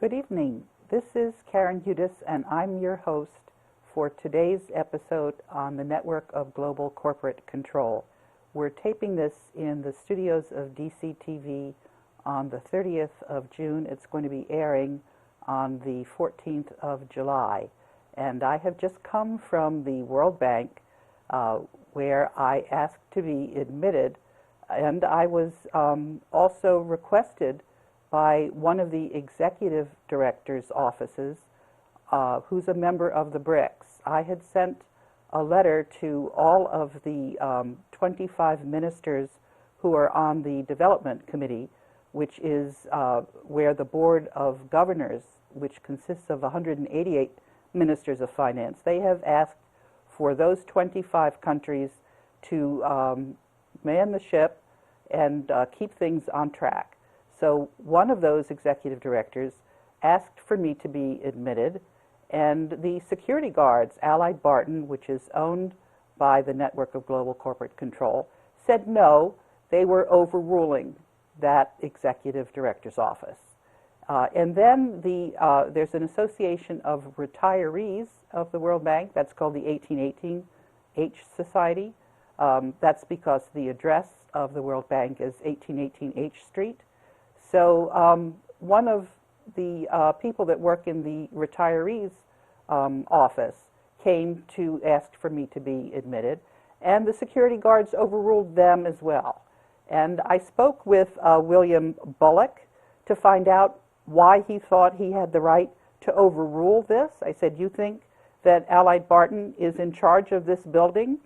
Good evening. This is Karen Hudis, and I'm your host for today's episode on the network of global corporate control. We're taping this in the studios of DCTV on the 30th of June. It's going to be airing on the 14th of July. And I have just come from the World Bank, where I asked to be admitted, and I was also requested by one of the executive director's offices, who's a member of the BRICS. I had sent a letter to all of the 25 ministers who are on the development committee, which is where the board of governors, which consists of 188 ministers of finance, they have asked for those 25 countries to man the ship and keep things on track. So one of those executive directors asked for me to be admitted, and the security guards, Allied Barton, which is owned by the Network of Global Corporate Control, said no, they were overruling that executive director's office. And then there's an association of retirees of the World Bank, that's called the 1818H Society. That's because the address of the World Bank is 1818H Street. So one of the people that work in the retirees office came to ask for me to be admitted, and the security guards overruled them as well. And I spoke with William Bullock to find out why he thought he had the right to overrule this. I said, "You think that Allied Barton is in charge of this building?"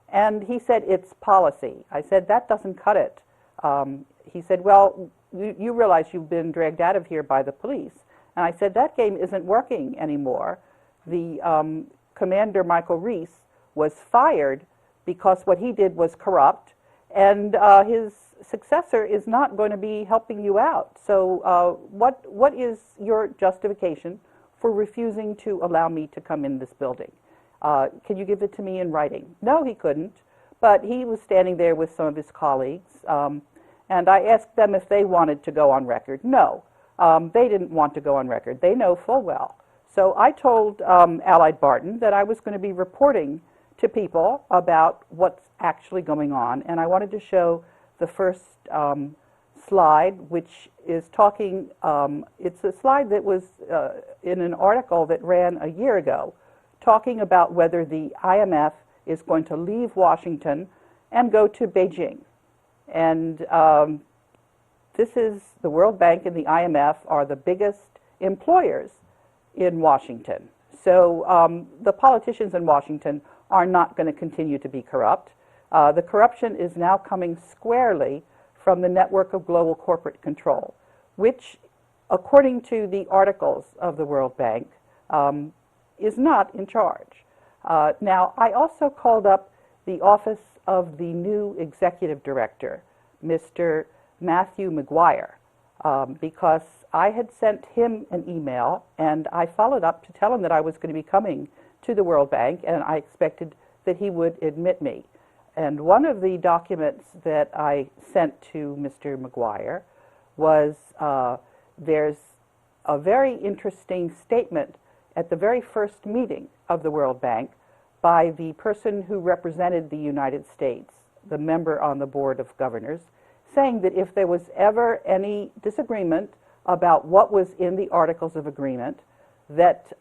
And he said, "It's policy." I said, "That doesn't cut it." He said, "Well, you realize you've been dragged out of here by the police." And I said, "That game isn't working anymore." The Commander Michael Reese was fired because what he did was corrupt, and his successor is not going to be helping you out. So what is your justification for refusing to allow me to come in this building? Can you give it to me in writing? No, he couldn't, but he was standing there with some of his colleagues. And I asked them if they wanted to go on record. No, they didn't want to go on record. They know full well. So I told Allied Barton that I was going to be reporting to people about what's actually going on. And I wanted to show the first slide, which is talking, it's a slide that was in an article that ran a year ago, talking about whether the IMF is going to leave Washington and go to Beijing. And this is the World Bank and the IMF are the biggest employers in Washington. So the politicians in Washington are not going to continue to be corrupt. The corruption is now coming squarely from the Network of Global Corporate Control, which, according to the articles of the World Bank, is not in charge. Now, I also called up the office of the new executive director, Mr. Matthew McGuire, because I had sent him an email, and I followed up to tell him that I was going to be coming to the World Bank, and I expected that he would admit me. And one of the documents that I sent to Mr. McGuire was there's a very interesting statement at the very first meeting of the World Bank by the person who represented the United States, the member on the Board of Governors, saying that if there was ever any disagreement about what was in the Articles of Agreement, that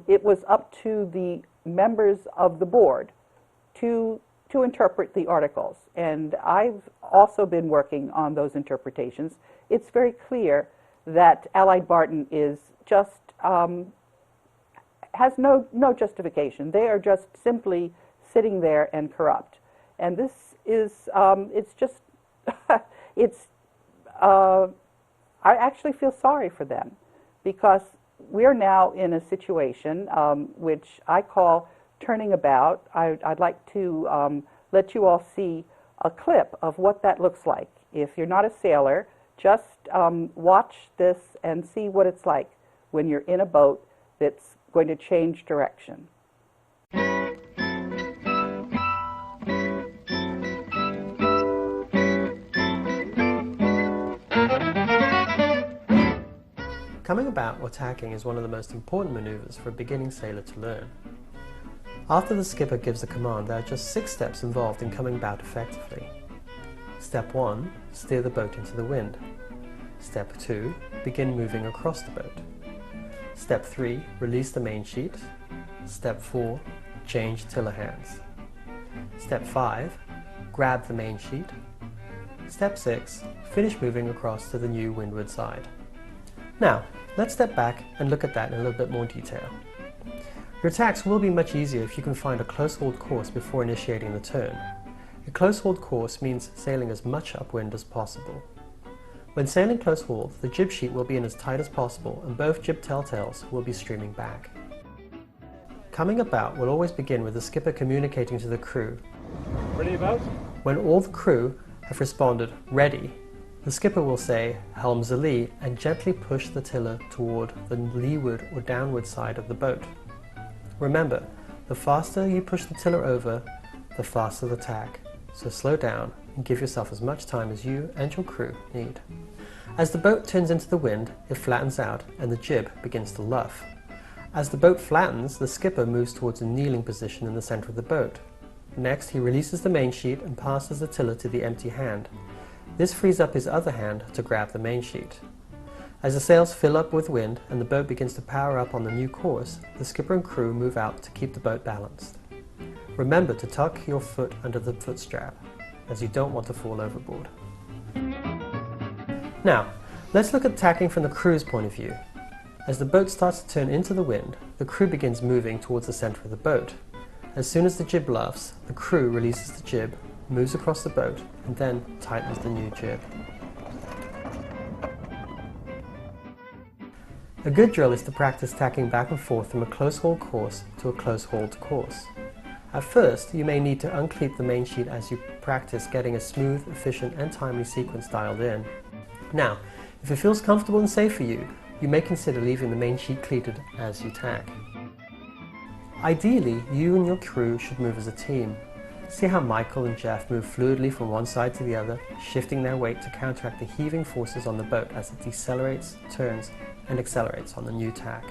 it was up to the members of the board to interpret the articles. And I've also been working on those interpretations. It's very clear that Allied Barton is just has no justification. They are just simply sitting there and corrupt. And this is, it's just, I actually feel sorry for them, because we're now in a situation which I call turning about. I'd like to let you all see a clip of what that looks like. If you're not a sailor, just watch this and see what it's like when you're in a boat that's going to change direction. Coming about or tacking is one of the most important maneuvers for a beginning sailor to learn. After the skipper gives the command, there are just 6 steps involved in coming about effectively. Step 1. Steer the boat into the wind. Step 2. Begin moving across the boat. Step 3. Release the main sheet. Step 4. Change tiller hands. Step 5. Grab the main sheet. Step 6. Finish moving across to the new windward side. Now, let's step back and look at that in a little bit more detail. Your tacks will be much easier if you can find a close-hauled course before initiating the turn. A close-hauled course means sailing as much upwind as possible. When sailing close-hauled, the jib sheet will be in as tight as possible and both jib telltales will be streaming back. Coming about will always begin with the skipper communicating to the crew. Ready about? When all the crew have responded, ready, the skipper will say, helms a-lee, and gently push the tiller toward the leeward or downward side of the boat. Remember, the faster you push the tiller over, the faster the tack, so slow down and give yourself as much time as you and your crew need. As the boat turns into the wind, it flattens out and the jib begins to luff. As the boat flattens, the skipper moves towards a kneeling position in the center of the boat. Next, he releases the main sheet and passes the tiller to the empty hand. This frees up his other hand to grab the main sheet. As the sails fill up with wind and the boat begins to power up on the new course, the skipper and crew move out to keep the boat balanced. Remember to tuck your foot under the foot strap, as you don't want to fall overboard. Now, let's look at tacking from the crew's point of view. As the boat starts to turn into the wind, the crew begins moving towards the center of the boat. As soon as the jib luffs, the crew releases the jib, moves across the boat, and then tightens the new jib. A good drill is to practice tacking back and forth from a close-hauled course to a close-hauled course. At first, you may need to uncleat the main sheet as you practice getting a smooth, efficient, and timely sequence dialed in. Now, if it feels comfortable and safe for you, you may consider leaving the main sheet cleated as you tack. Ideally, you and your crew should move as a team. See how Michael and Jeff move fluidly from one side to the other, shifting their weight to counteract the heaving forces on the boat as it decelerates, turns, and accelerates on the new tack.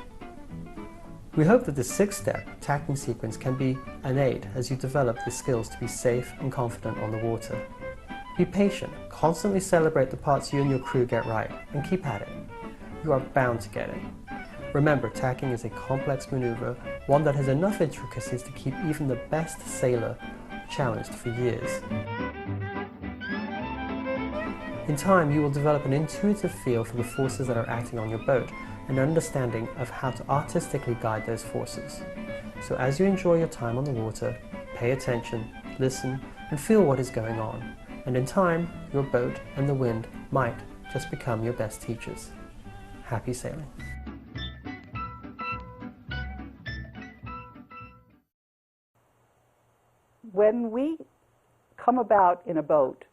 We hope that this 6-step tacking sequence can be an aid as you develop the skills to be safe and confident on the water. Be patient, constantly celebrate the parts you and your crew get right, and keep at it. You are bound to get it. Remember, tacking is a complex maneuver, one that has enough intricacies to keep even the best sailor challenged for years. In time, you will develop an intuitive feel for the forces that are acting on your boat, and an understanding of how to artistically guide those forces. So as you enjoy your time on the water, pay attention, listen, and feel what is going on. And in time, your boat and the wind might just become your best teachers. Happy sailing. When we come about in a boat,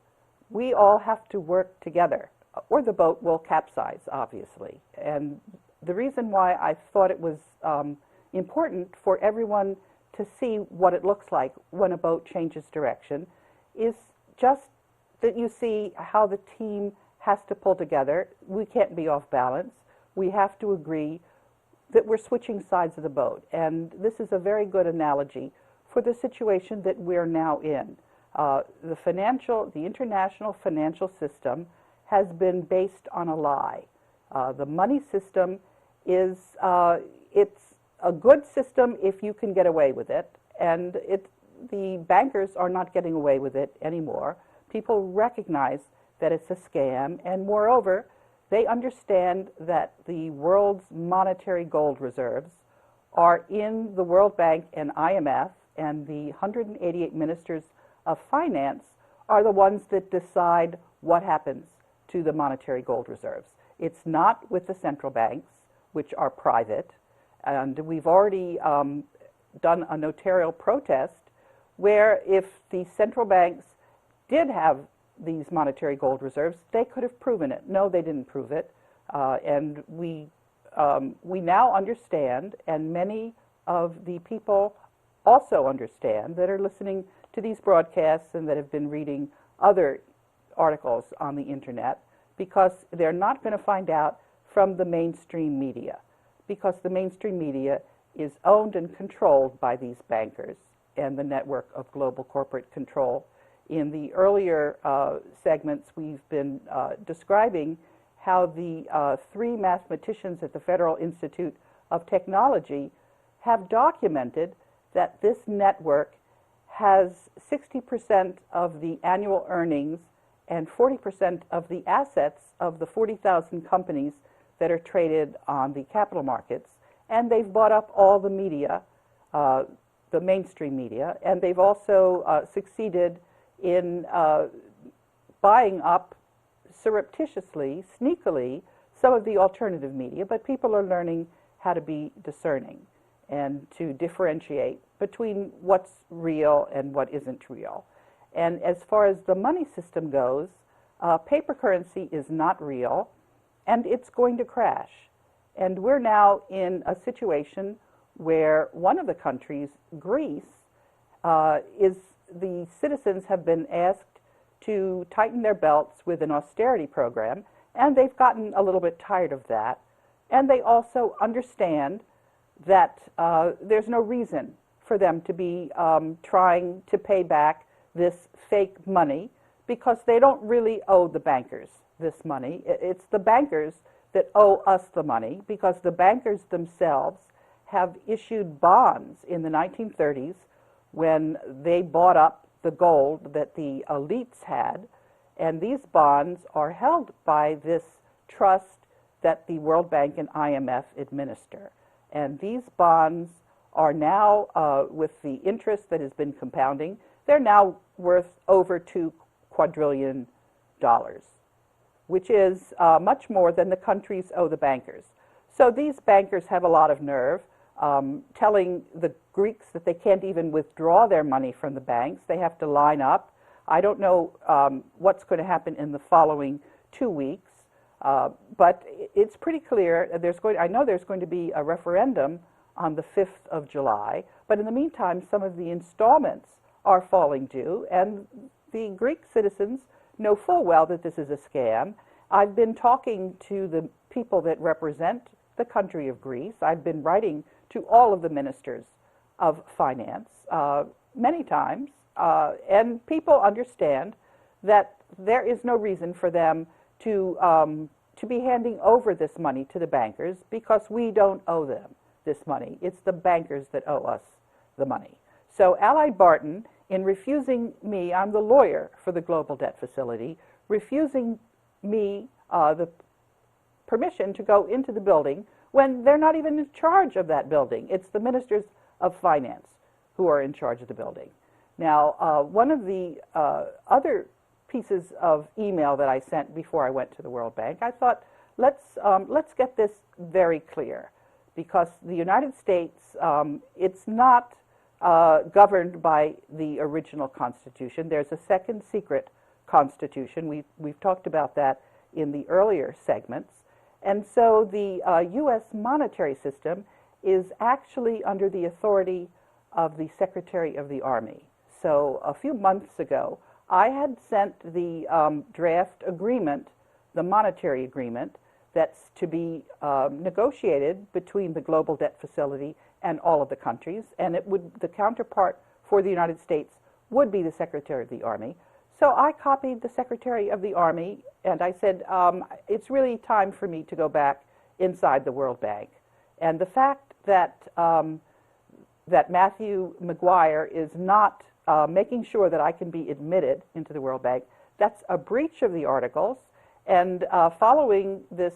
we all have to work together, or the boat will capsize, obviously. And the reason why I thought it was important for everyone to see what it looks like when a boat changes direction is just that you see how the team has to pull together. We can't be off balance. We have to agree that we're switching sides of the boat. And this is a very good analogy for the situation that we're now in. The international financial system has been based on a lie. The money system is, it's a good system if you can get away with it, and the bankers are not getting away with it anymore. People recognize that it's a scam, and moreover, they understand that the world's monetary gold reserves are in the World Bank and IMF, and the 188 ministers of finance are the ones that decide what happens to the monetary gold reserves. It's not with the central banks, which are private, and we've already done a notarial protest where if the central banks did have these monetary gold reserves, they could have proven it. No, they didn't prove it, and we now understand, and many of the people also understand that are listening to these broadcasts and that have been reading other articles on the internet, because they're not going to find out from the mainstream media, because the mainstream media is owned and controlled by these bankers and the network of global corporate control. In the earlier segments, we've been describing how the three mathematicians at the Federal Institute of Technology have documented that this network has 60% of the annual earnings and 40% of the assets of the 40,000 companies that are traded on the capital markets. And they've bought up all the media, the mainstream media, and they've also succeeded in buying up surreptitiously, sneakily, some of the alternative media, but people are learning how to be discerning and to differentiate between what's real and what isn't real. And as far as the money system goes, paper currency is not real, and it's going to crash. And we're now in a situation where one of the countries, Greece, the citizens have been asked to tighten their belts with an austerity program, and they've gotten a little bit tired of that. And they also understand that there's no reason for them to be trying to pay back this fake money, because they don't really owe the bankers this money. It's the bankers that owe us the money, because the bankers themselves have issued bonds in the 1930s when they bought up the gold that the elites had, and these bonds are held by this trust that the World Bank and IMF administer. And these bonds are now, with the interest that has been compounding, they're now worth over $2 quadrillion, which is much more than the countries owe the bankers. So these bankers have a lot of nerve, telling the Greeks that they can't even withdraw their money from the banks. They have to line up. I don't know what's going to happen in the following 2 weeks, but it's pretty clear. I know there's going to be a referendum on the 5th of July, but in the meantime, some of the installments are falling due, and the Greek citizens know full well that this is a scam. I've been talking to the people that represent the country of Greece. I've been writing to all of the ministers of finance many times, and people understand that there is no reason for them to be handing over this money to the bankers, because we don't owe them this money. It's the bankers that owe us the money. So Allied Barton, in refusing me, I'm the lawyer for the Global Debt Facility, refusing me the permission to go into the building when they're not even in charge of that building. It's the ministers of finance who are in charge of the building. Now, one of the other pieces of email that I sent before I went to the World Bank, I thought, let's get this very clear, because the United States, it's not governed by the original Constitution. There's a second secret Constitution. We've talked about that in the earlier segments. And so the U.S. monetary system is actually under the authority of the Secretary of the Army. So a few months ago, I had sent the draft agreement, the monetary agreement, that's to be negotiated between the Global Debt Facility and all of the countries, and the counterpart for the United States would be the Secretary of the Army. So I copied the Secretary of the Army, and I said, it's really time for me to go back inside the World Bank. And the fact that that Matthew Maguire is not making sure that I can be admitted into the World Bank, that's a breach of the articles. And following this,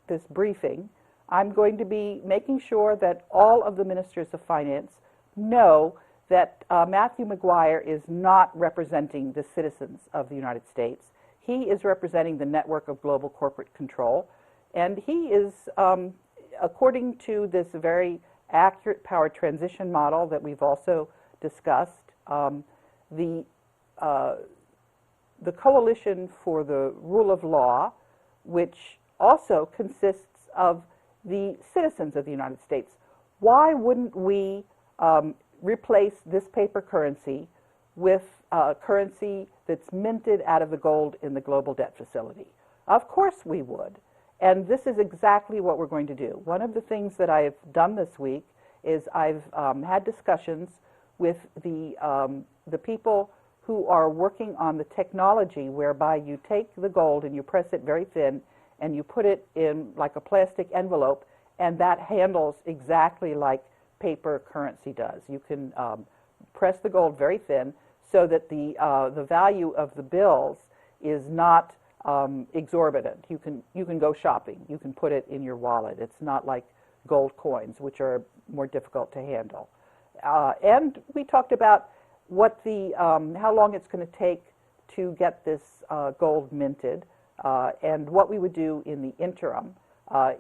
this briefing, I'm going to be making sure that all of the ministers of finance know that Matthew Maguire is not representing the citizens of the United States. He is representing the network of global corporate control, and he is, according to this very accurate power transition model that we've also discussed, the Coalition for the Rule of Law, which also consists of the citizens of the United States. Why wouldn't we replace this paper currency with currency that's minted out of the gold in the Global Debt Facility? Of course we would. And this is exactly what we're going to do. One of the things that I've done this week is I've had discussions with the people who are working on the technology whereby you take the gold and you press it very thin and you put it in like a plastic envelope, and that handles exactly like paper currency does. You can press the gold very thin so that the value of the bills is not exorbitant. You can go shopping. You can put it in your wallet. It's not like gold coins, which are more difficult to handle. And we talked about what how long it's going to take to get this gold minted, and what we would do in the interim.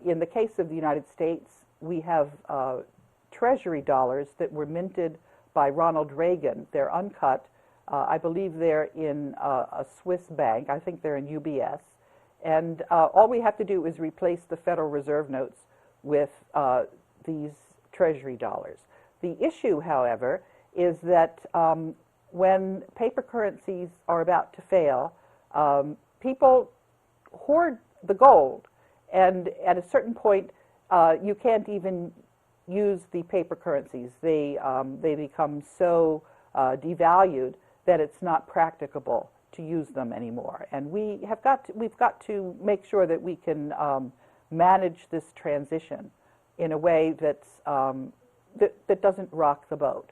In the case of the United States, we have treasury dollars that were minted by Ronald Reagan. They're uncut. I believe they're in a Swiss bank. I think they're in UBS. And all we have to do is replace the Federal Reserve notes with these treasury dollars. The issue, however, is that when paper currencies are about to fail, people hoard the gold, and at a certain point, you can't even use the paper currencies. They become so devalued that it's not practicable to use them anymore. And we've got to make sure that we can manage this transition in a way that's that doesn't rock the boat.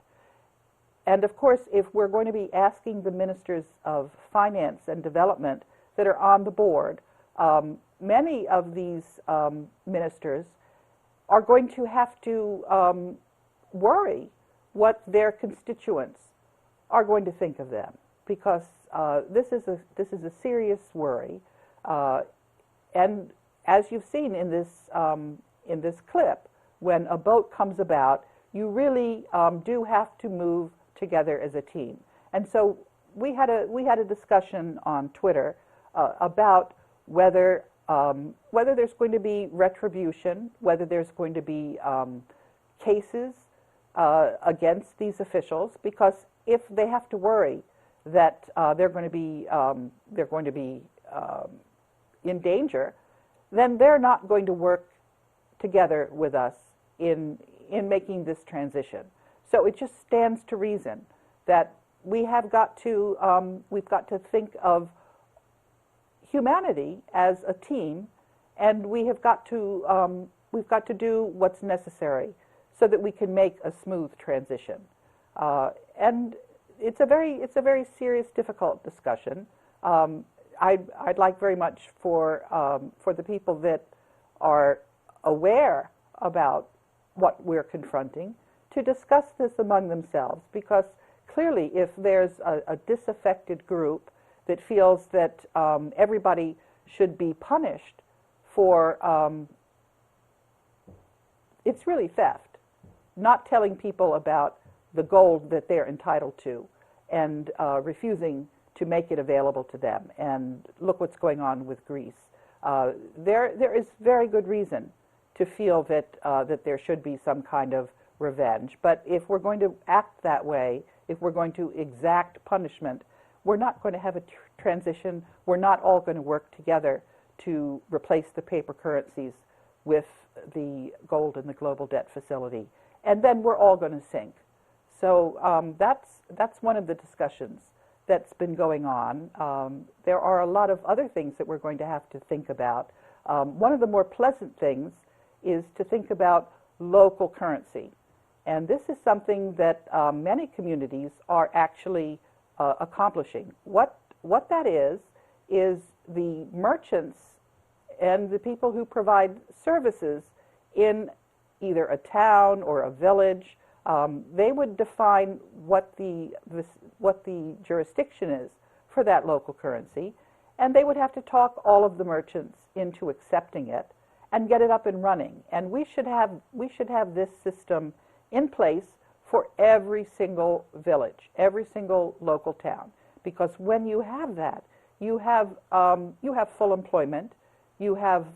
And of course, if we're going to be asking the ministers of finance and development that are on the board, many of these ministers are going to have to worry what their constituents are going to think of them, because this is a serious worry. And as you've seen in this clip, when a boat comes about, you really do have to move together as a team. And so we had a discussion on Twitter about whether there's going to be retribution, whether there's going to be cases against these officials, because if they have to worry that they're going to be in danger, then they're not going to work together with us in making this transition. So it just stands to reason that we've got to think of humanity as a team, and we've got to do what's necessary so that we can make a smooth transition. And it's a very serious, difficult discussion. I'd like very much for the people that are aware about what we're confronting to discuss this among themselves, because clearly if there's a disaffected group that feels that everybody should be punished for, it's really theft, not telling people about the gold that they're entitled to and refusing to make it available to them. And look what's going on with Greece. There is very good reason to feel that there should be some kind of revenge. But if we're going to act that way, if we're going to exact punishment, we're not going to have a transition. We're not all going to work together to replace the paper currencies with the gold in the global debt facility. And then we're all going to sink. So that's one of the discussions that's been going on. There are a lot of other things that we're going to have to think about. One of the more pleasant things is to think about local currency. And this is something that many communities are actually accomplishing. What that is the merchants and the people who provide services in either a town or a village, they would define what the jurisdiction is for that local currency, and they would have to talk all of the merchants into accepting it and get it up and running. And we should have this system in place for every single village, every single local town, because when you have that, you have full employment, you have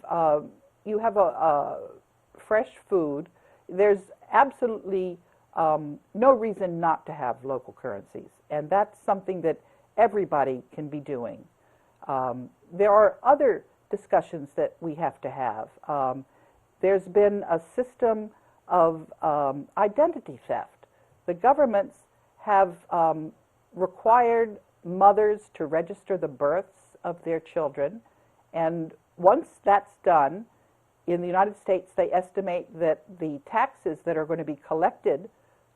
fresh food. There's absolutely no reason not to have local currencies, and that's something that everybody can be doing. There are other discussions that we have to have. There's been a system of identity theft. The governments have required mothers to register the births of their children, and once that's done, in the United States, they estimate that the taxes that are going to be collected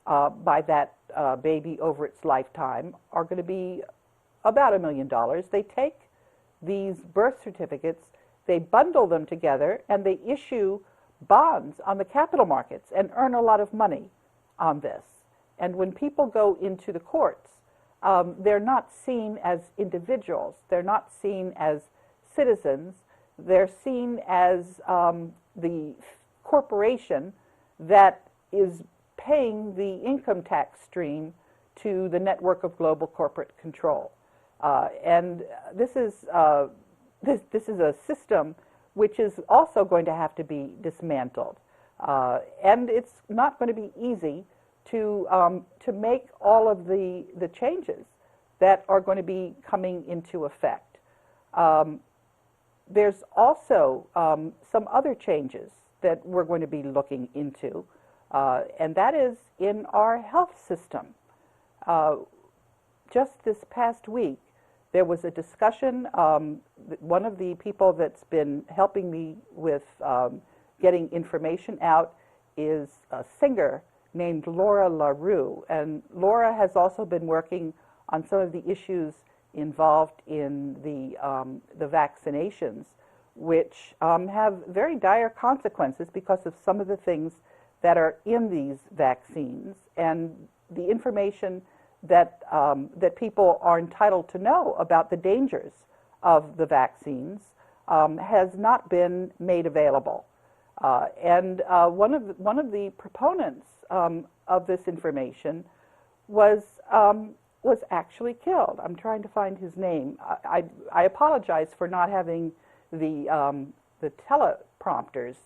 by that baby over its lifetime are going to be about $1 million. They take these birth certificates, they bundle them together, and they issue bonds on the capital markets and earn a lot of money on this. And when people go into the courts, they're not seen as individuals. They're not seen as citizens. They're seen as the corporation that is paying the income tax stream to the network of global corporate control. And this is a system which is also going to have to be dismantled. And it's not going to be easy to make all of the changes that are going to be coming into effect. There's also some other changes that we're going to be looking into, and that is in our health system. Just this past week, there was a discussion. One of the people that's been helping me with getting information out is a singer named Laura LaRue. And Laura has also been working on some of the issues involved in the vaccinations, which have very dire consequences because of some of the things that are in these vaccines and the information that that people are entitled to know about the dangers of the vaccines has not been made available. And one of the proponents of this information was actually killed. I'm trying to find his name. I apologize for not having the teleprompters.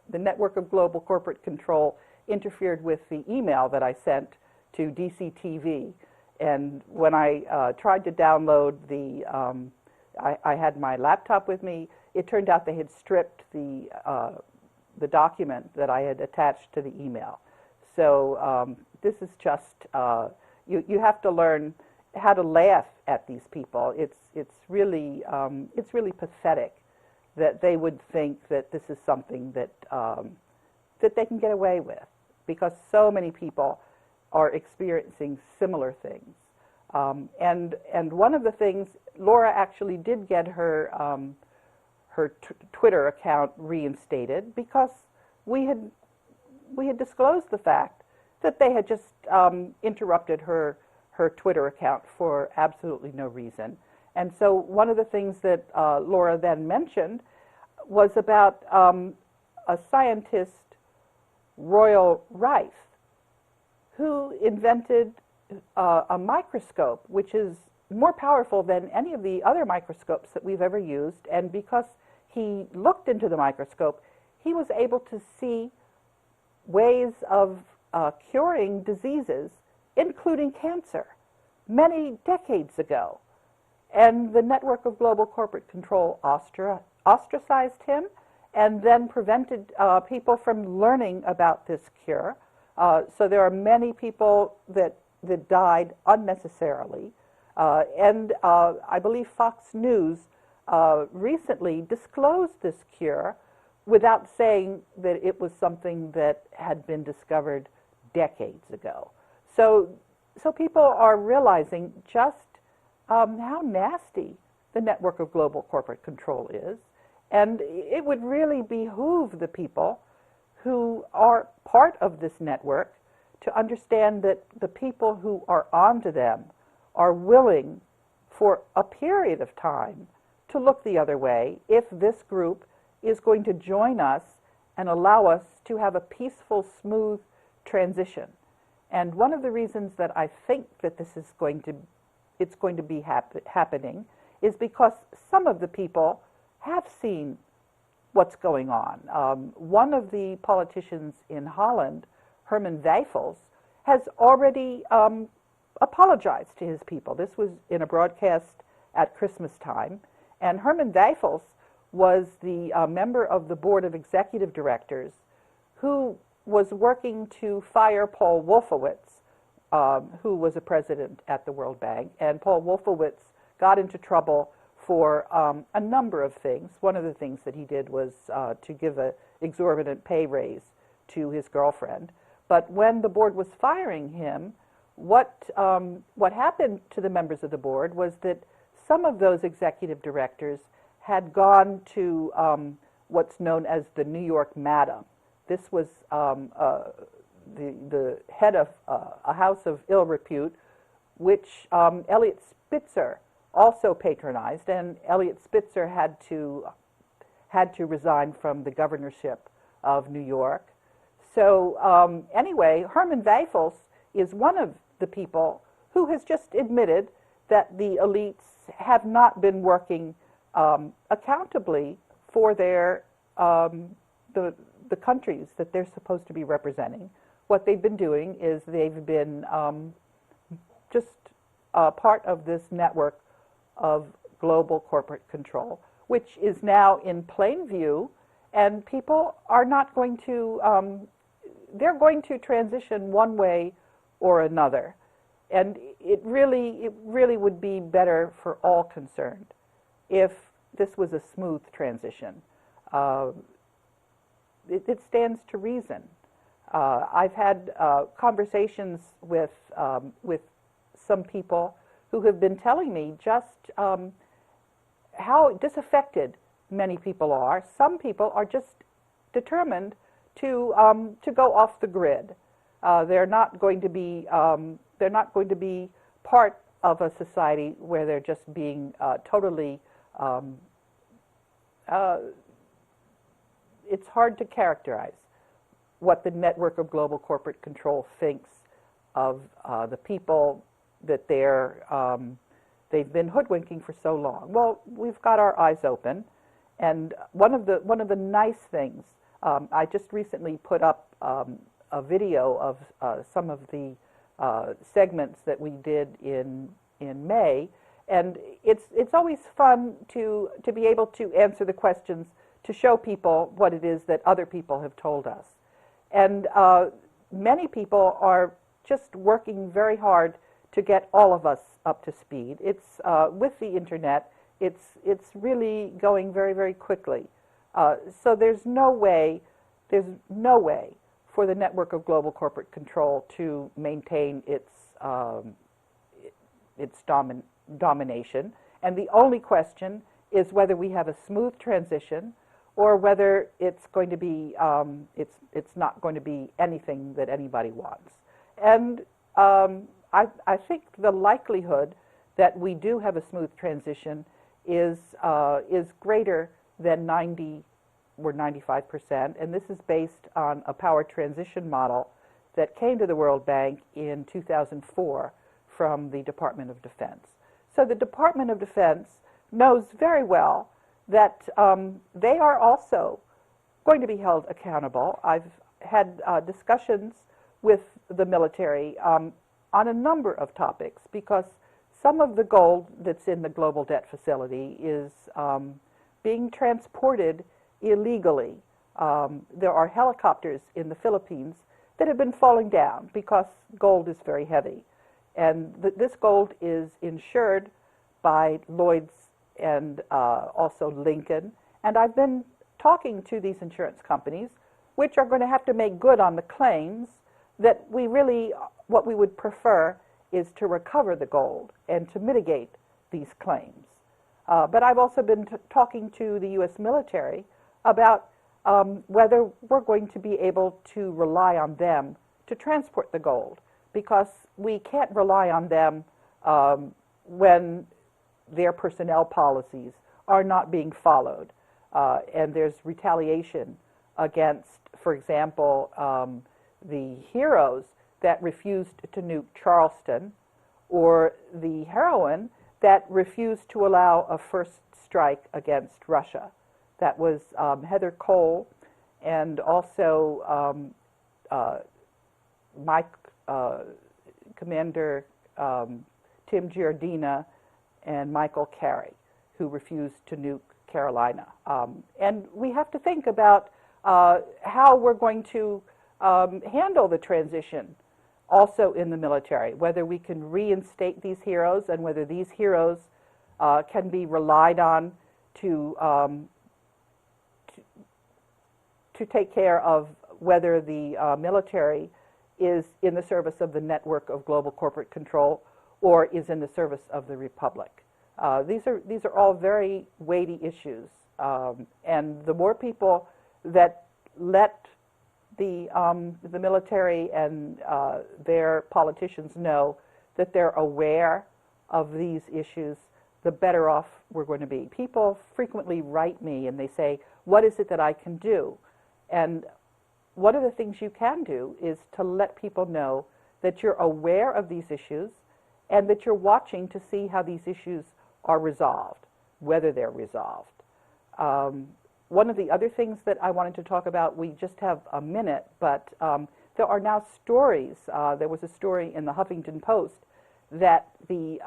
The network of global corporate control interfered with the email that I sent to DCTV, and when I tried to download I had my laptop with me. It turned out they had stripped the document that I had attached to the email. So this is just you have to learn how to laugh at these people. It's really pathetic that they would think that this is something that that they can get away with, because so many people are experiencing similar things. And one of the things, Laura actually did get her Twitter account reinstated because we had disclosed the fact that they had just interrupted her Twitter account for absolutely no reason. And so one of the things that Laura then mentioned was about a scientist, Royal Rife, who invented a microscope which is more powerful than any of the other microscopes that we've ever used. And because he looked into the microscope, he was able to see ways of curing diseases, including cancer, many decades ago. And the network of global corporate control ostracized him and then prevented people from learning about this cure. So there are many people that died unnecessarily. And I believe Fox News recently disclosed this cure without saying that it was something that had been discovered decades ago. So people are realizing just how nasty the network of global corporate control is. And it would really behoove the people who are part of this network to understand that the people who are onto them are willing for a period of time to look the other way if this group is going to join us and allow us to have a peaceful, smooth transition. And one of the reasons that I think that this is going to be happening is because some of the people have seen what's going on. One of the politicians in Holland, Herman Wijfels, has already apologized to his people. This was in a broadcast at Christmas time, and Herman Wijfels was the member of the board of executive directors who was working to fire Paul Wolfowitz, who was a president at the World Bank. And Paul Wolfowitz got into trouble for a number of things. One of the things that he did was to give an exorbitant pay raise to his girlfriend. But when the board was firing him, what happened to the members of the board was that some of those executive directors had gone to what's known as the New York Madam. This was the head of a house of ill repute, which Eliot Spitzer also patronized, and Eliot Spitzer had to resign from the governorship of New York. So anyway, Herman Wijfels is one of the people who has just admitted that the elites have not been working accountably for their the countries that they're supposed to be representing. What they've been doing is they've been just part of this network of global corporate control, which is now in plain view, and people are not going to, they're going to transition one way or another. And it really would be better for all concerned if this was a smooth transition. It stands to reason. I've had conversations with some people who have been telling me just how disaffected many people are. Some people are just determined to go off the grid. They're not going to be part of a society where they're just being totally. It's hard to characterize what the network of global corporate control thinks of the people that they've been hoodwinking for so long. Well, we've got our eyes open, and one of the nice things, I just recently put up a video of some of the segments that we did in May, and it's always fun to be able to answer the questions, to show people what it is that other people have told us. And many people are just working very hard to get all of us up to speed. It's with the internet, it's really going very, very quickly. So there's no way for the network of global corporate control to maintain its domination. And the only question is whether we have a smooth transition, or whether it's going to be it's not going to be anything that anybody wants. And I think the likelihood that we do have a smooth transition is greater than 90 or 95%, and this is based on a power transition model that came to the World Bank in 2004 from the Department of Defense. So the Department of Defense knows very well that they are also going to be held accountable. I've had discussions with the military on a number of topics, because some of the gold that's in the global debt facility is being transported illegally. There are helicopters in the Philippines that have been falling down because gold is very heavy. And this gold is insured by Lloyd's and also Lincoln. And I've been talking to these insurance companies, which are going to have to make good on the claims, that what we would prefer is to recover the gold and to mitigate these claims. But I've also been talking to the U.S. military about whether we're going to be able to rely on them to transport the gold, because we can't rely on them when their personnel policies are not being followed. And there's retaliation against, for example, the heroes that refused to nuke Charleston, or the heroine that refused to allow a first strike against Russia. That was Heather Cole, and also Commander Tim Giardina and Michael Carey, who refused to nuke Carolina. And we have to think about how we're going to handle the transition also in the military, whether we can reinstate these heroes and whether these heroes can be relied on to take care of whether the military is in the service of the network of global corporate control or is in the service of the republic. These are all very weighty issues, and the more people that let the military and their politicians know that they're aware of these issues, the better off we're going to be. People frequently write me and they say, what is it that I can do? And one of the things you can do is to let people know that you're aware of these issues and that you're watching to see how these issues are resolved, whether they're resolved. One of the other things that I wanted to talk about, we just have a minute, but there are now stories. There was a story in the Huffington Post that the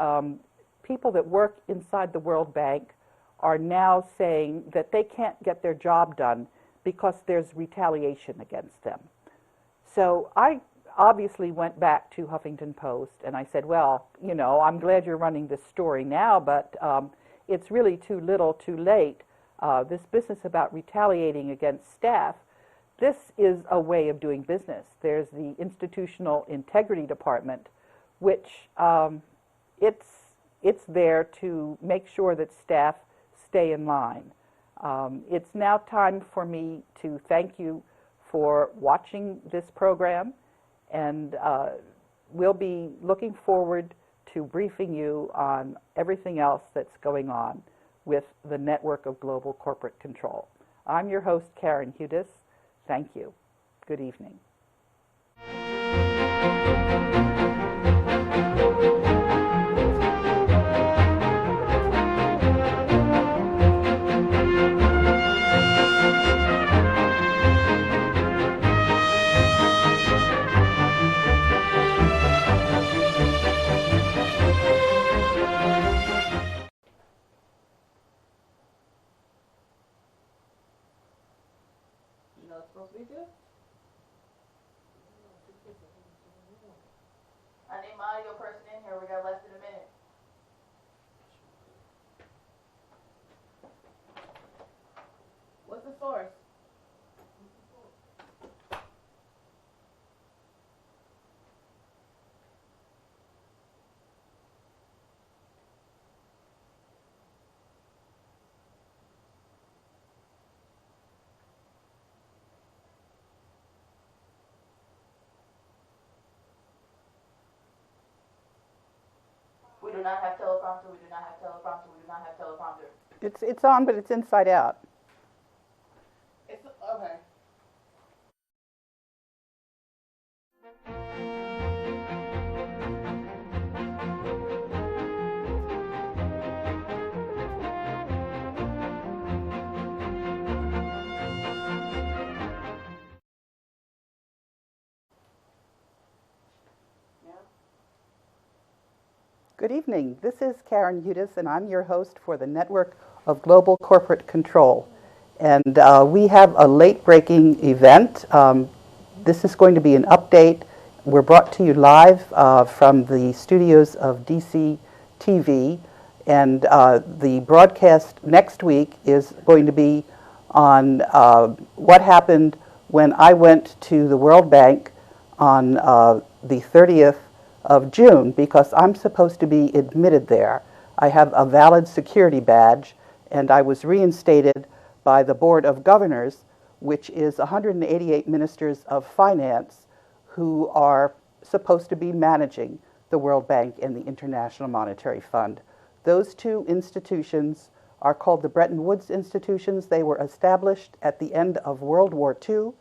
people that work inside the World Bank are now saying that they can't get their job done because there's retaliation against them. So I obviously went back to Huffington Post and I said, well, you know, I'm glad you're running this story now, but it's really too little too late. This business about retaliating against staff, this is a way of doing business. There's the Institutional Integrity Department, which it's there to make sure that staff stay in line. It's now time for me to thank you for watching this program, and we'll be looking forward to briefing you on everything else that's going on with the network of global corporate control. I'm your host, Karen Hudis. Thank you. Good evening. You know it's supposed to be good? I need my audio person in here. We got less than a minute. What's the source? We do not have teleprompter, we do not have teleprompter, we do not have teleprompter. It's on, but it's inside out. It's okay. Good evening. This is Karen Hudis, and I'm your host for the Network of Global Corporate Control. And we have a late-breaking event. This is going to be an update. We're brought to you live from the studios of DC TV, and the broadcast next week is going to be on what happened when I went to the World Bank on the 30th of June, because I'm supposed to be admitted there. I have a valid security badge, and I was reinstated by the Board of Governors, which is 188 ministers of finance who are supposed to be managing the World Bank and the International Monetary Fund. Those two institutions are called the Bretton Woods institutions. They were established at the end of World War II,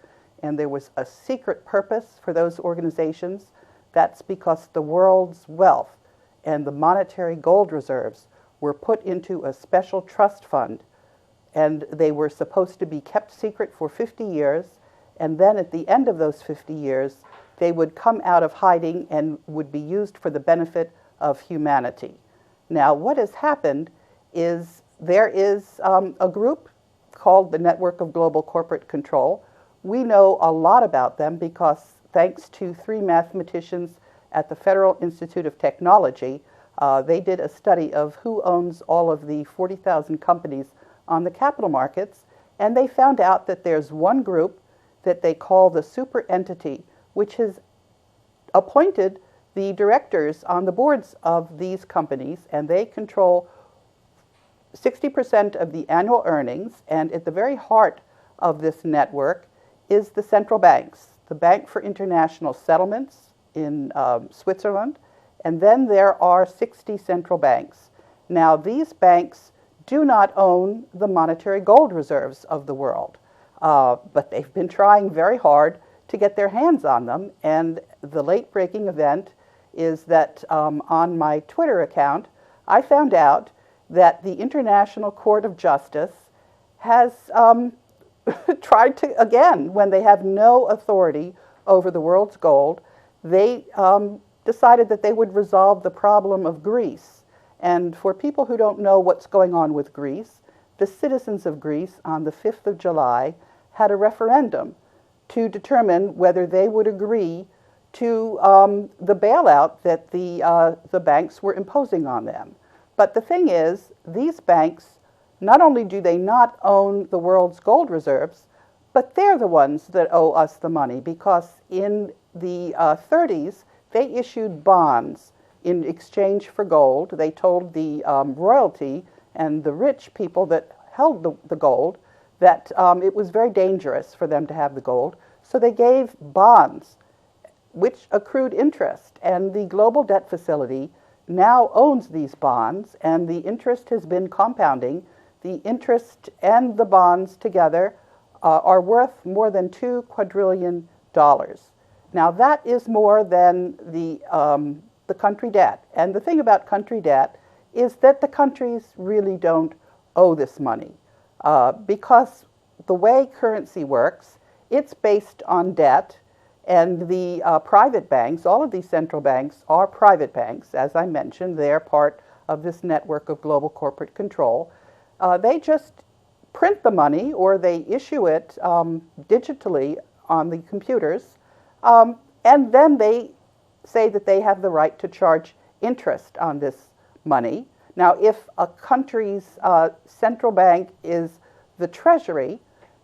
and there was a secret purpose for those organizations. That's because the world's wealth and the monetary gold reserves were put into a special trust fund, and they were supposed to be kept secret for 50 years, and then at the end of those 50 years, they would come out of hiding and would be used for the benefit of humanity. Now, what has happened is there is a group called the Network of Global Corporate Control. We know a lot about them because thanks to 3 mathematicians at the Federal Institute of Technology, they did a study of who owns all of the 40,000 companies on the capital markets, and they found out that there's one group that they call the super entity, which has appointed the directors on the boards of these companies, and they control 60% of the annual earnings. And at the very heart of this network is the central banks, the Bank for International Settlements in Switzerland, and then there are 60 central banks. Now, these banks do not own the monetary gold reserves of the world, but they've been trying very hard to get their hands on them. And the late-breaking event is that on my Twitter account, I found out that the International Court of Justice has tried to, again, when they have no authority over the world's gold, they decided that they would resolve the problem of Greece. And for people who don't know what's going on with Greece, the citizens of Greece on the 5th of July had a referendum to determine whether they would agree to the bailout that the banks were imposing on them. But the thing is, these banks, not only do they not own the world's gold reserves, but they're the ones that owe us the money, because in the 30s, they issued bonds in exchange for gold. They told the royalty and the rich people that held the gold that it was very dangerous for them to have the gold. So they gave bonds, which accrued interest. And the global debt facility now owns these bonds, and the interest has been compounding. The interest and the bonds together are worth more than $2 quadrillion. Now, that is more than the country debt. And the thing about country debt is that the countries really don't owe this money because the way currency works, it's based on debt, and the private banks, all of these central banks are private banks. As I mentioned, they're part of this network of global corporate control. They just print the money, or they issue it digitally on the computers, and then they say that they have the right to charge interest on this money. Now, if a country's central bank is the Treasury,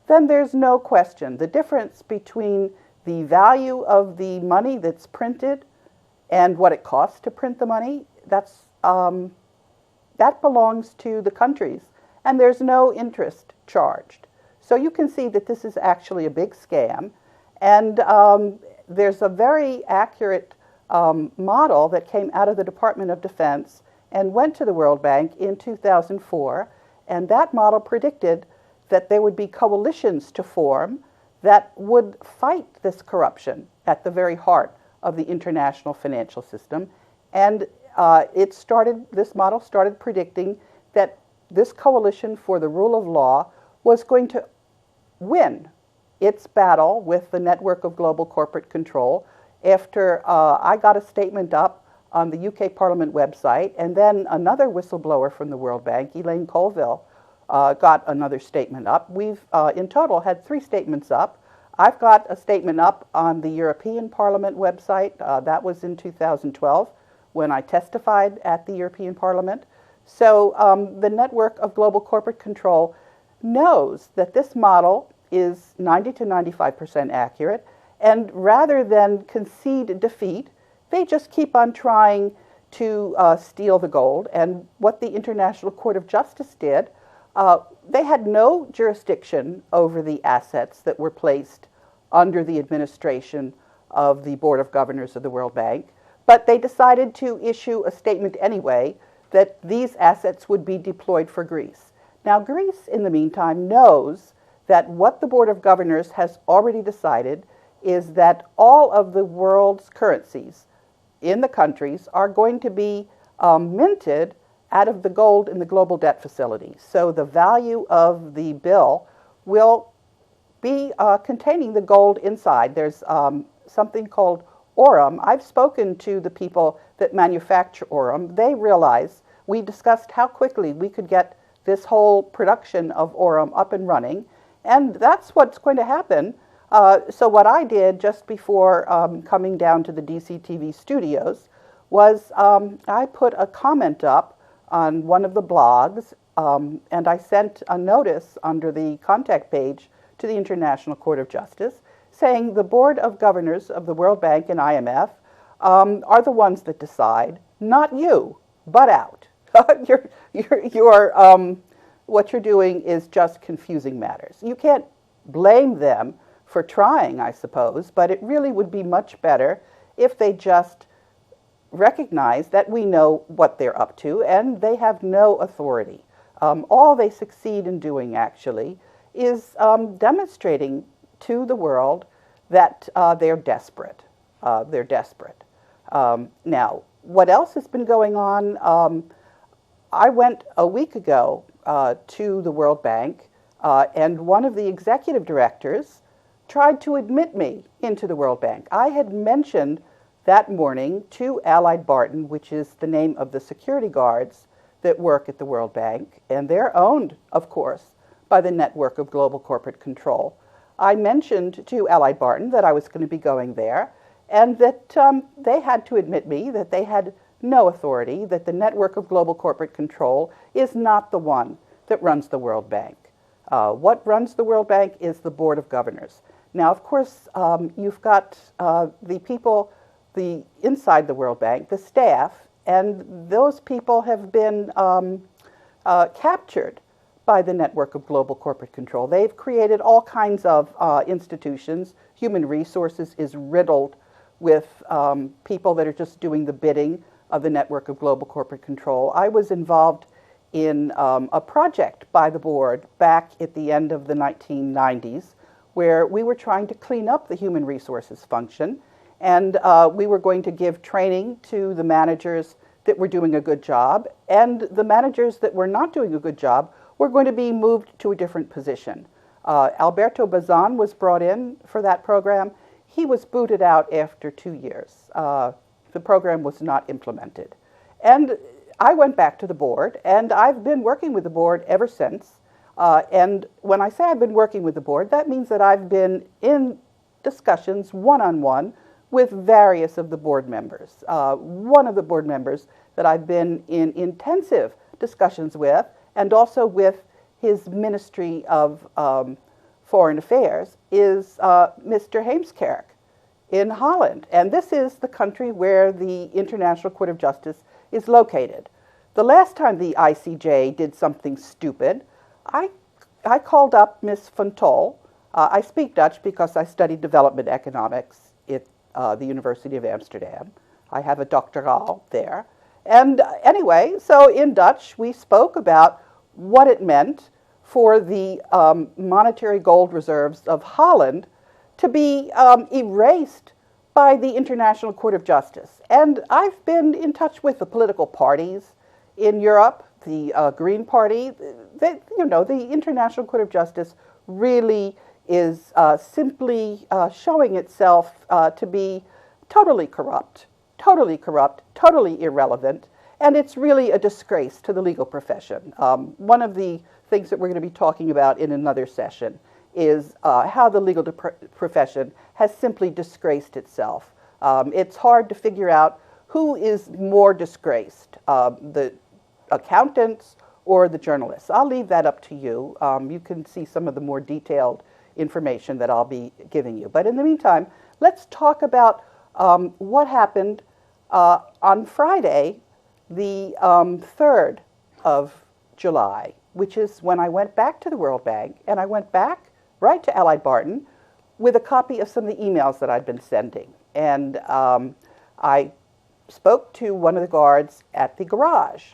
then there's no question. The difference between the value of the money that's printed and what it costs to print the money, that belongs to the countries, and there's no interest charged. So you can see that this is actually a big scam, and there's a very accurate model that came out of the Department of Defense and went to the World Bank in 2004, and that model predicted that there would be coalitions to form that would fight this corruption at the very heart of the international financial system. And this model started predicting that this coalition for the rule of law was going to win its battle with the network of global corporate control after I got a statement up on the UK Parliament website, and then another whistleblower from the World Bank, Elaine Colville, got another statement up. We've in total had 3 statements up. I've got a statement up on the European Parliament website. That was in 2012 when I testified at the European Parliament. So the network of global corporate control knows that this model is 90 to 95% accurate, and rather than concede defeat, they just keep on trying to steal the gold. And what the International Court of Justice did, they had no jurisdiction over the assets that were placed under the administration of the Board of Governors of the World Bank, but they decided to issue a statement anyway that these assets would be deployed for Greece. Now, Greece, in the meantime, knows that what the Board of Governors has already decided is that all of the world's currencies in the countries are going to be minted out of the gold in the global debt facility. So the value of the bill will be containing the gold inside. There's something called aurum. I've spoken to the people that manufacture aurum. They realize, we discussed how quickly we could get this whole production of Aurum up and running, and that's what's going to happen. So what I did just before coming down to the DCTV studios was I put a comment up on one of the blogs, and I sent a notice under the contact page to the International Court of Justice saying the Board of Governors of the World Bank and IMF are the ones that decide, not you, but out. What you're doing is just confusing matters. You can't blame them for trying, I suppose, but it really would be much better if they just recognize that we know what they're up to and they have no authority. All they succeed in doing, actually, is demonstrating to the world that they're desperate. They're desperate. Now, what else has been going on? I went a week ago to the World Bank, and one of the executive directors tried to admit me into the World Bank. I had mentioned that morning to Allied Barton, which is the name of the security guards that work at the World Bank, and they're owned, of course, by the network of global corporate control. I mentioned to Allied Barton that I was going to be going there, and that they had to admit me, that they had no authority, that the network of global corporate control is not the one that runs the World Bank. What runs the World Bank is the Board of Governors. Now, of course, you've got the people inside the World Bank, the staff, and those people have been captured by the network of global corporate control. They've created all kinds of institutions. Human resources is riddled with people that are just doing the bidding of the network of global corporate control. I was involved in a project by the board back at the end of the 1990s where we were trying to clean up the human resources function, and we were going to give training to the managers that were doing a good job, and the managers that were not doing a good job were going to be moved to a different position. Alberto Bazan was brought in for that program. He was booted out after 2 years. The program was not implemented. And I went back to the board, and I've been working with the board ever since. And when I say I've been working with the board, that means that I've been in discussions one-on-one with various of the board members. One of the board members that I've been in intensive discussions with, and also with his Ministry of Foreign Affairs, is Mr. Heemskerk in Holland. And this is the country where the International Court of Justice is located. The last time the ICJ did something stupid, I called up Ms. Van Tol. I speak Dutch because I studied development economics at the University of Amsterdam. I have a doctoral there. And anyway, so in Dutch, we spoke about what it meant for the monetary gold reserves of Holland to be erased by the International Court of Justice. And I've been in touch with the political parties in Europe, the Green Party. The International Court of Justice really is simply showing itself to be totally corrupt, totally irrelevant, and it's really a disgrace to the legal profession. One of the things that we're going to be talking about in another session is how the legal profession has simply disgraced itself. It's hard to figure out who is more disgraced, the accountants or the journalists. I'll leave that up to you. You can see some of the more detailed information that I'll be giving you. But in the meantime, let's talk about what happened on Friday, the 3rd of July, which is when I went back to the World Bank, and I went back right to Allied Barton with a copy of some of the emails that I'd been sending. And I spoke to one of the guards at the garage,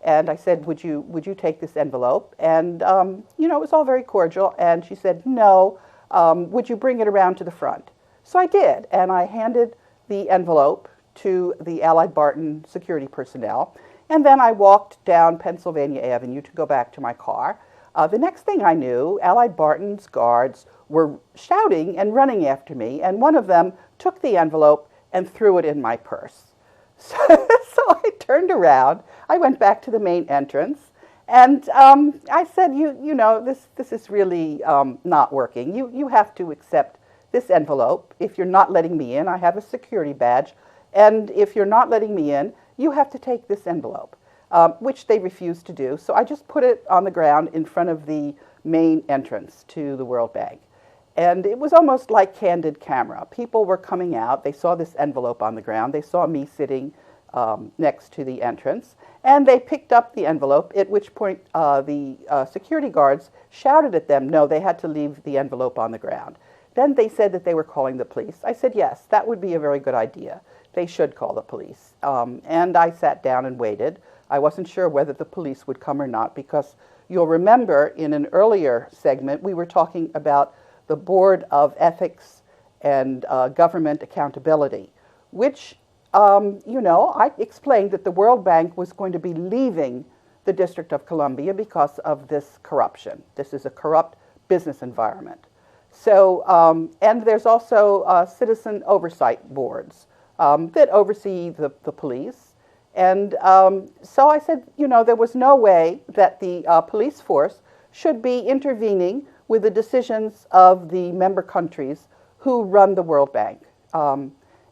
and I said, would you take this envelope? And, it was all very cordial, and she said, no, would you bring it around to the front? So I did, and I handed the envelope to the Allied Barton security personnel, and then I walked down Pennsylvania Avenue to go back to my car. The next thing I knew, Allied Barton's guards were shouting and running after me, and one of them took the envelope and threw it in my purse. So I turned around, I went back to the main entrance, And I said, you know, this is really not working. You have to accept this envelope. If you're not letting me in, I have a security badge. And if you're not letting me in, you have to take this envelope, which they refused to do. So I just put it on the ground in front of the main entrance to the World Bank. And it was almost like candid camera. People were coming out. They saw this envelope on the ground. They saw me sitting next to the entrance. And they picked up the envelope, at which point the security guards shouted at them, no, they had to leave the envelope on the ground. Then they said that they were calling the police. I said, yes, that would be a very good idea. They should call the police. And I sat down and waited. I wasn't sure whether the police would come or not, because you'll remember in an earlier segment we were talking about the Board of Ethics and Government Accountability, which, you know, I explained that the World Bank was going to be leaving the District of Columbia because of this corruption. This is a corrupt business environment. So, and there's also citizen oversight boards that oversee the police. And so I said, you know, there was no way that the police force should be intervening with the decisions of the member countries who run the World Bank.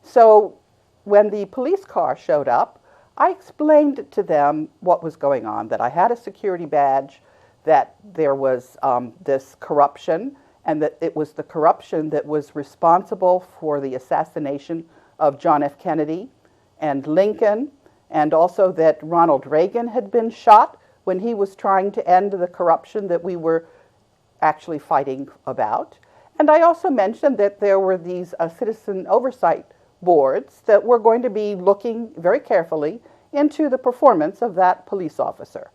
So when the police car showed up, I explained to them what was going on, that I had a security badge, that there was this corruption, and that it was the corruption that was responsible for the assassination of John F. Kennedy and Lincoln, and also that Ronald Reagan had been shot when he was trying to end the corruption that we were actually fighting about. And I also mentioned that there were these citizen oversight boards that were going to be looking very carefully into the performance of that police officer.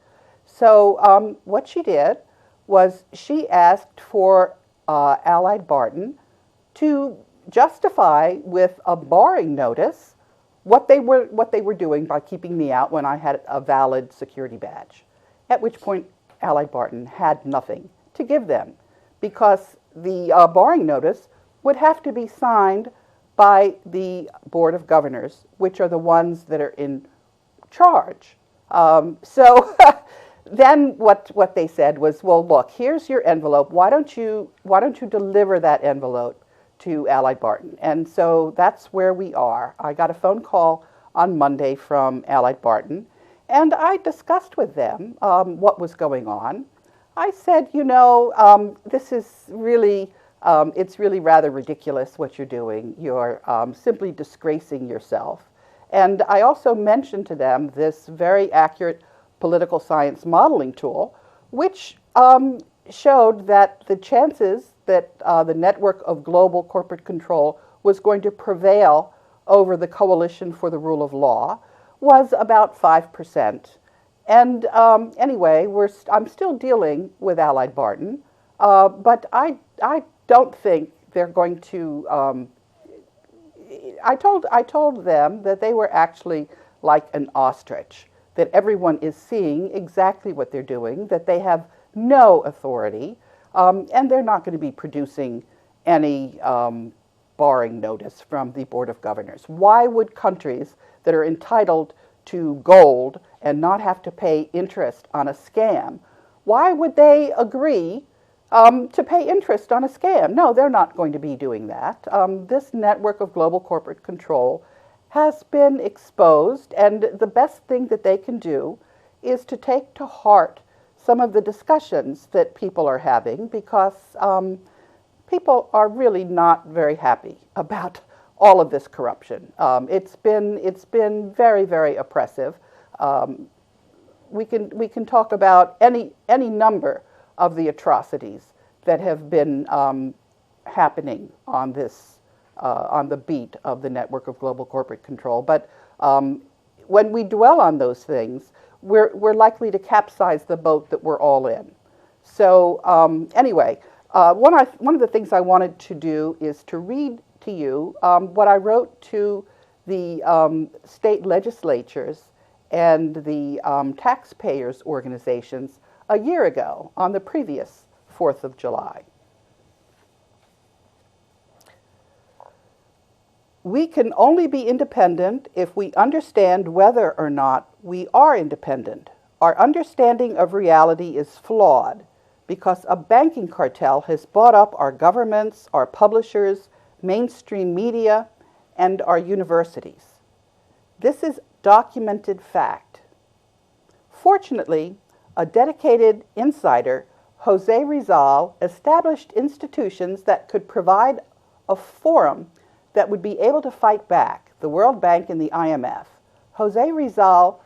So what she did was she asked for Allied Barton to justify with a barring notice what they were doing by keeping me out when I had a valid security badge. At which point Allied Barton had nothing to give them, because the barring notice would have to be signed by the Board of Governors, which are the ones that are in charge. So then what they said was, well, look, here's your envelope. Why don't you deliver that envelope to Allied Barton? And so that's where we are. I got a phone call on Monday from Allied Barton, and I discussed with them what was going on. I said, you know, this is really, it's really rather ridiculous what you're doing. You're simply disgracing yourself. And I also mentioned to them this very accurate political science modeling tool, which showed that the chances that the network of global corporate control was going to prevail over the coalition for the rule of law was about 5%. And anyway, I'm still dealing with Allied Barton, but I don't think they're going to. I told them that they were actually like an ostrich, that everyone is seeing exactly what they're doing, that they have no authority, and they're not going to be producing any barring notice from the Board of Governors. Why would countries that are entitled to gold and not have to pay interest on a scam, why would they agree to pay interest on a scam? No, they're not going to be doing that. This network of global corporate control has been exposed, and the best thing that they can do is to take to heart some of the discussions that people are having, because people are really not very happy about all of this corruption. It's been very, very oppressive. We can talk about any number of the atrocities that have been happening on this on the beat of the network of global corporate control. But when we dwell on those things, we're likely to capsize the boat that we're all in. So anyway, one of the things I wanted to do is to read to you what I wrote to the state legislatures and the taxpayers organizations a year ago on the previous 4th of July. We can only be independent if we understand whether or not we are independent. Our understanding of reality is flawed because a banking cartel has bought up our governments, our publishers, mainstream media, and our universities. This is documented fact. Fortunately, a dedicated insider, Jose Rizal, established institutions that could provide a forum that would be able to fight back, the World Bank and the IMF. Jose Rizal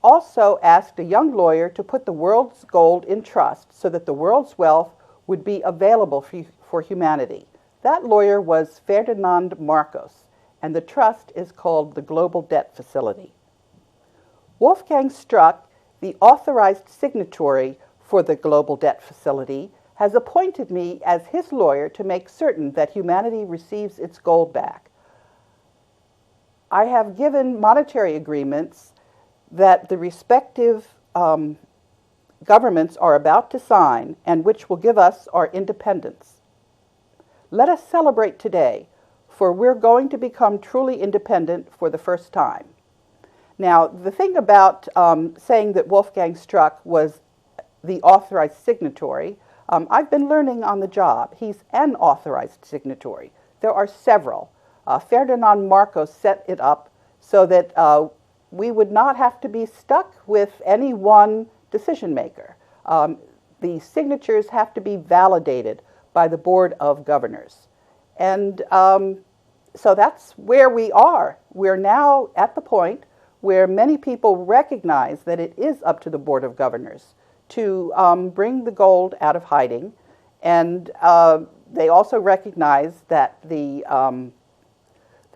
also asked a young lawyer to put the world's gold in trust so that the world's wealth would be available for humanity. That lawyer was Ferdinand Marcos, and the trust is called the Global Debt Facility. Wolfgang Struck, the authorized signatory for the Global Debt Facility, has appointed me as his lawyer to make certain that humanity receives its gold back. I have given monetary agreements that the respective governments are about to sign and which will give us our independence. Let us celebrate today, for we're going to become truly independent for the first time. Now, the thing about saying that Wolfgang Struck was the authorized signatory, I've been learning on the job. He's an authorized signatory. There are several. Ferdinand Marcos set it up so that we would not have to be stuck with any one decision maker. The signatures have to be validated by the Board of Governors. And so that's where we are. We're now at the point where many people recognize that it is up to the Board of Governors to bring the gold out of hiding. And they also recognize that the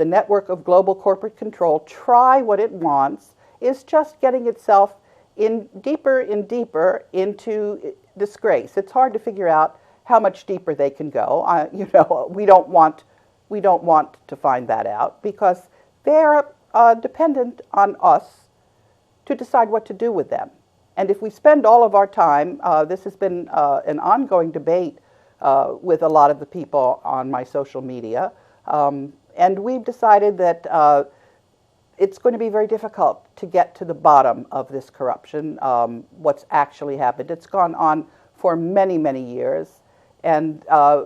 network of global corporate control, try what it wants, is just getting itself in deeper and deeper into disgrace. It's hard to figure out how much deeper they can go. We don't want to find that out because they're dependent on us to decide what to do with them. And if we spend all of our time, this has been an ongoing debate with a lot of the people on my social media, and we've decided that it's going to be very difficult to get to the bottom of this corruption, what's actually happened. It's gone on for many, many years, and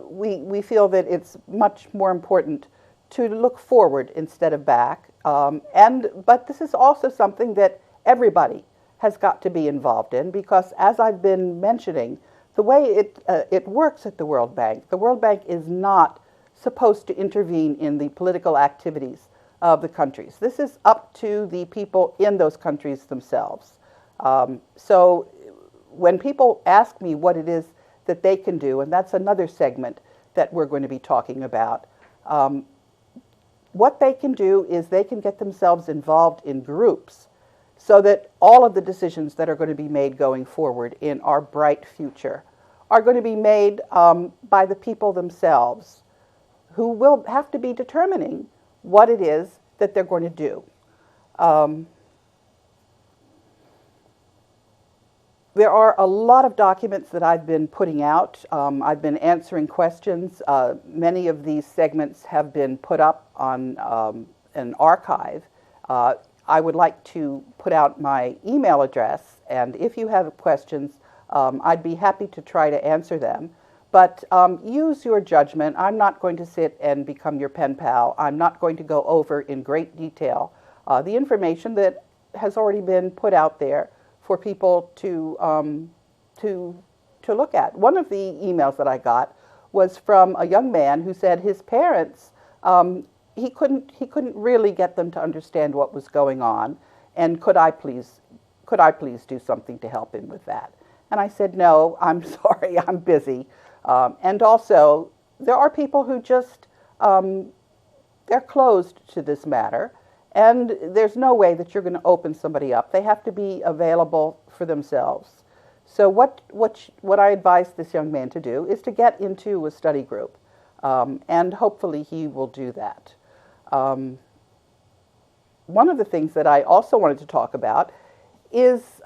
we feel that it's much more important to look forward instead of back. But this is also something that everybody has got to be involved in because, as I've been mentioning, the way it works at the World Bank is not supposed to intervene in the political activities of the countries. This is up to the people in those countries themselves. So when people ask me what it is that they can do, and that's another segment that we're going to be talking about, what they can do is they can get themselves involved in groups so that all of the decisions that are going to be made going forward in our bright future are going to be made by the people themselves, who will have to be determining what it is that they're going to do. There are a lot of documents that I've been putting out. I've been answering questions. Many of these segments have been put up on an archive. I would like to put out my email address, and if you have questions, I'd be happy to try to answer them. But use your judgment. I'm not going to sit and become your pen pal. I'm not going to go over in great detail the information that has already been put out there for people to look at. One of the emails that I got was from a young man who said his parents, he couldn't really get them to understand what was going on, and could I please do something to help him with that? And I said, no, I'm sorry, I'm busy. And also, there are people who just, they're closed to this matter, and there's no way that you're going to open somebody up. They have to be available for themselves. So what I advise this young man to do is to get into a study group, and hopefully he will do that. One of the things that I also wanted to talk about is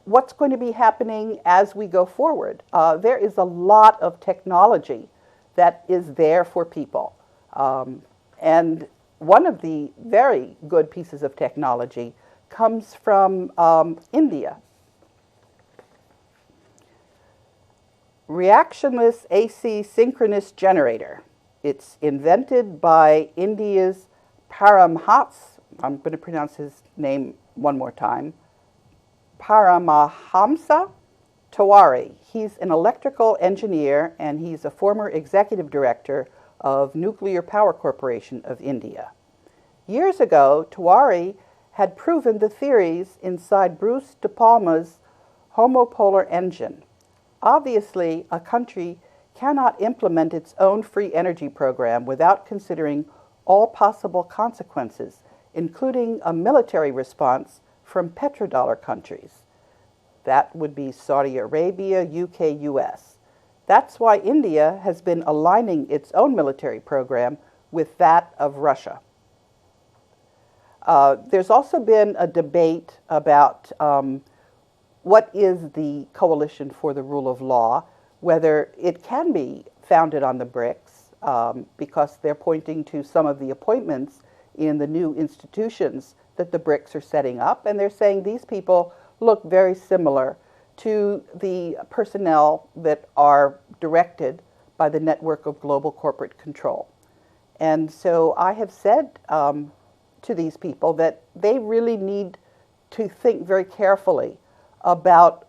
what's going to be happening as we go forward. There is a lot of technology that is there for people. And one of the very good pieces of technology comes from India. Reactionless AC synchronous generator. It's invented by India's Paramhans. I'm going to pronounce his name one more time. Paramahamsa Tiwari. He's an electrical engineer and he's a former executive director of Nuclear Power Corporation of India. Years ago, Tiwari had proven the theories inside Bruce De Palma's homopolar engine. Obviously, a country cannot implement its own free energy program without considering all possible consequences, including a military response from petrodollar countries. That would be Saudi Arabia, UK, US. That's why India has been aligning its own military program with that of Russia. There's also been a debate about what is the Coalition for the Rule of Law, whether it can be founded on the BRICS, because they're pointing to some of the appointments in the new institutions that the BRICS are setting up, and they're saying these people look very similar to the personnel that are directed by the network of global corporate control. And so I have said to these people that they really need to think very carefully about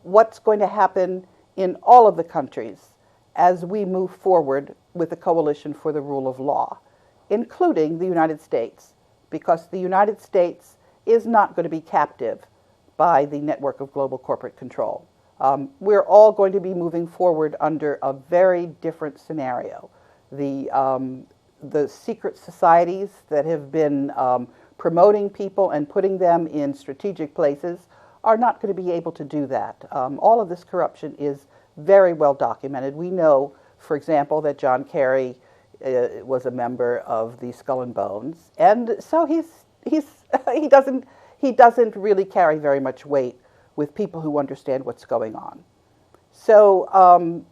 what's going to happen in all of the countries as we move forward with the Coalition for the Rule of Law, including the United States, because the United States is not going to be captive by the network of global corporate control. We're all going to be moving forward under a very different scenario. The secret societies that have been promoting people and putting them in strategic places are not going to be able to do that. All of this corruption is very well documented. We know, for example, that John Kerry was a member of the Skull and Bones, and so he doesn't really carry very much weight with people who understand what's going on. So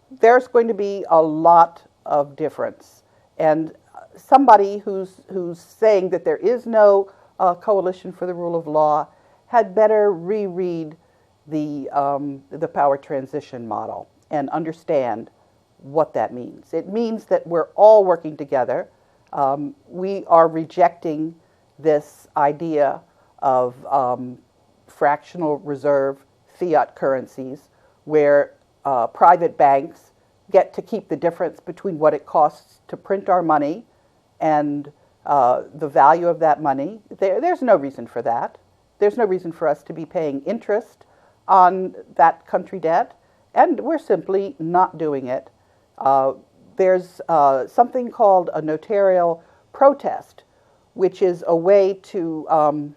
there's going to be a lot of difference, and somebody who's saying that there is no coalition for the rule of law had better reread the power transition model and understand what that means. It means that we're all working together. We are rejecting this idea of fractional reserve fiat currencies where private banks get to keep the difference between what it costs to print our money and the value of that money. There's no reason for that. There's no reason for us to be paying interest on that country debt, and we're simply not doing it. There's something called a notarial protest, which is a way to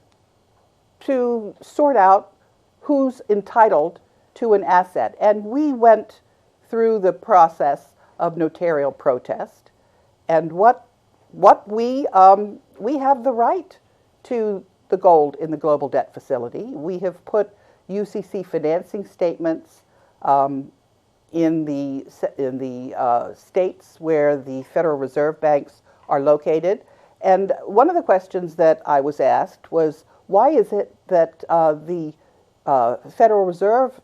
sort out who's entitled to an asset. And we went through the process of notarial protest, and what we have the right to the gold in the global debt facility. We have put UCC financing statements in the states where the Federal Reserve banks are located. And one of the questions that I was asked was, why is it that the Federal Reserve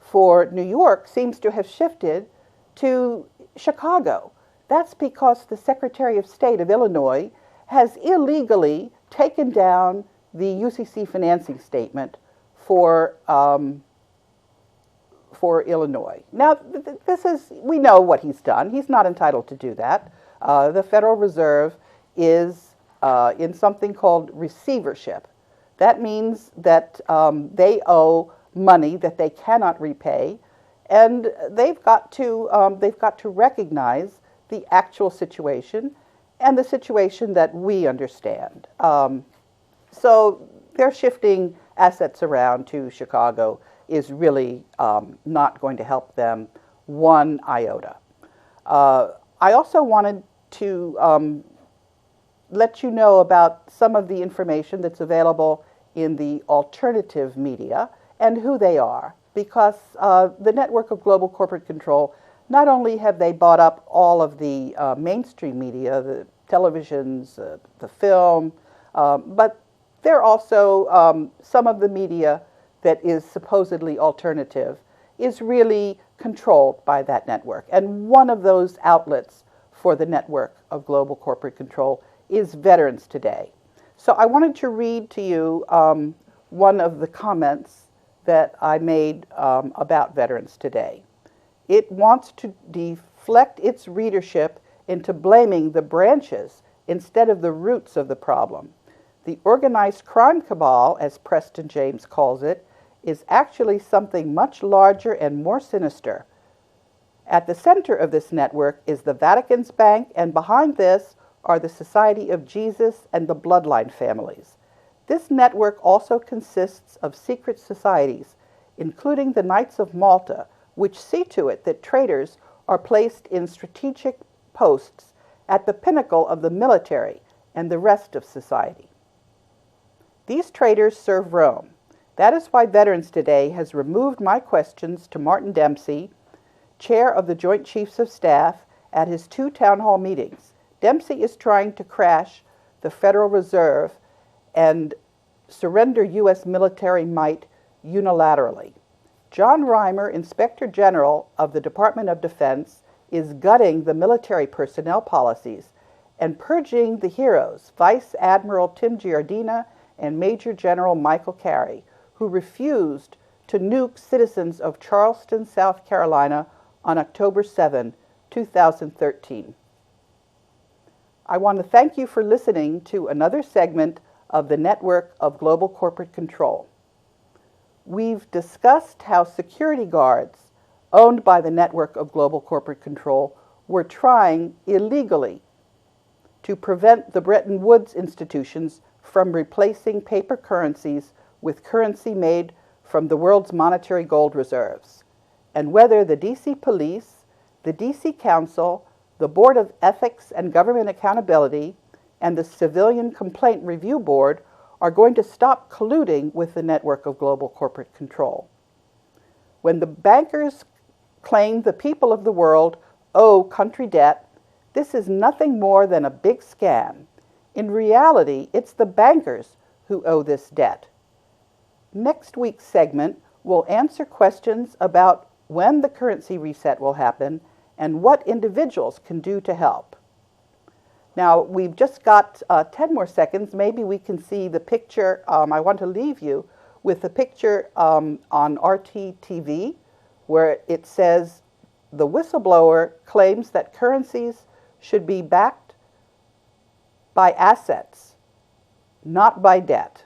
for New York seems to have shifted to Chicago? That's because the Secretary of State of Illinois has illegally taken down the UCC financing statement for Illinois. Now, we know what he's done. He's not entitled to do that. The Federal Reserve is in something called receivership. That means that they owe money that they cannot repay, and they've got to recognize the actual situation and the situation that we understand. So they're shifting assets around to Chicago is really not going to help them one iota. I also wanted to let you know about some of the information that's available in the alternative media and who they are, because the network of global corporate control, not only have they bought up all of the mainstream media, the televisions, the film, but They're also some of the media that is supposedly alternative is really controlled by that network. And one of those outlets for the network of global corporate control is Veterans Today. So I wanted to read to you one of the comments that I made about Veterans Today. It wants to deflect its readership into blaming the branches instead of the roots of the problem. The organized crime cabal, as Preston James calls it, is actually something much larger and more sinister. At the center of this network is the Vatican's bank, and behind this are the Society of Jesus and the Bloodline families. This network also consists of secret societies, including the Knights of Malta, which see to it that traitors are placed in strategic posts at the pinnacle of the military and the rest of society. These traitors serve Rome. That is why Veterans Today has removed my questions to Martin Dempsey, chair of the Joint Chiefs of Staff, at his 2 town hall meetings. Dempsey is trying to crash the Federal Reserve and surrender U.S. military might unilaterally. John Reimer, Inspector General of the Department of Defense, is gutting the military personnel policies and purging the heroes, Vice Admiral Tim Giardina and Major General Michael Carey, who refused to nuke citizens of Charleston, South Carolina on October 7, 2013. I want to thank you for listening to another segment of the Network of Global Corporate Control. We've discussed how security guards owned by the Network of Global Corporate Control were trying illegally to prevent the Bretton Woods institutions from replacing paper currencies with currency made from the world's monetary gold reserves, and whether the DC Police, the DC Council, the Board of Ethics and Government Accountability, and the Civilian Complaint Review Board are going to stop colluding with the Network of Global Corporate Control. When the bankers claim the people of the world owe country debt, this is nothing more than a big scam. In reality, it's the bankers who owe this debt. Next week's segment will answer questions about when the currency reset will happen and what individuals can do to help. Now, we've just got 10 more seconds. Maybe we can see the picture. I want to leave you with the picture on RT TV, where it says, the whistleblower claims that currencies should be backed by assets, not by debt.